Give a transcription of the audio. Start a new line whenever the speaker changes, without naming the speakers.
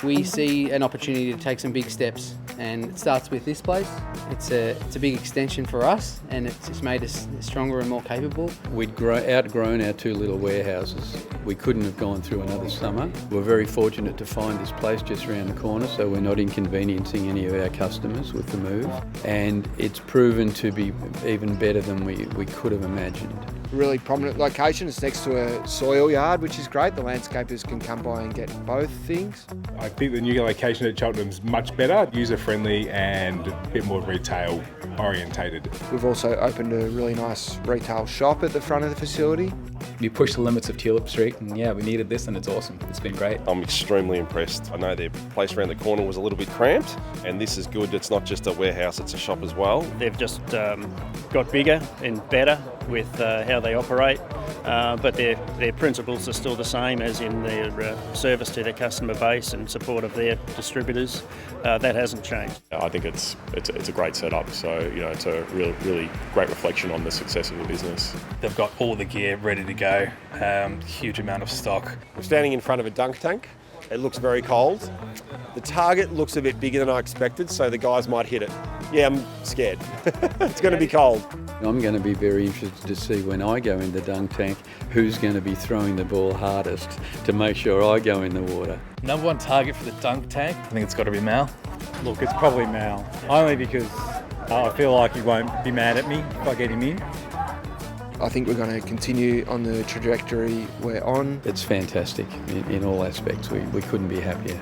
We see an opportunity to take some big steps, and it starts with this place. It's a big extension for us, and it's just made us stronger and more capable.
We'd outgrown our two little warehouses. We couldn't have gone through another summer. We're very fortunate to find this place just around the corner, so we're not inconveniencing any of our customers with the move. And it's proven to be even better than we could have imagined.
Really prominent location. It's next to a soil yard, which is great. The landscapers can come by and get both things.
I think the new location at Cheltenham's much better, user-friendly and a bit more retail orientated.
We've also opened a really nice retail shop at the front of the facility.
You push the limits of Tulip Street, and yeah, we needed this and it's awesome. It's been great.
I'm extremely impressed. I know their place around the corner was a little bit cramped, and this is good. It's not just a warehouse, it's a shop as well.
They've just got bigger and better with how they operate, but their principles are still the same as in their service to their customer base and support of their distributors. That hasn't changed.
I think it's a great setup, so it's a really great reflection on the success of the business.
They've got all the gear ready to go, huge amount of stock.
I'm standing in front of a dunk tank. It looks very cold. The target looks a bit bigger than I expected, so the guys might hit it. Yeah, I'm scared. It's going to be cold.
I'm going to be very interested to see when I go in the dunk tank who's going to be throwing the ball hardest to make sure I go in the water.
Number one target for the dunk tank, I think it's got to be Mal.
Look, it's probably Mal, only because I feel like he won't be mad at me if I get him in.
I think we're going to continue on the trajectory we're on.
It's fantastic in all aspects. We couldn't be happier.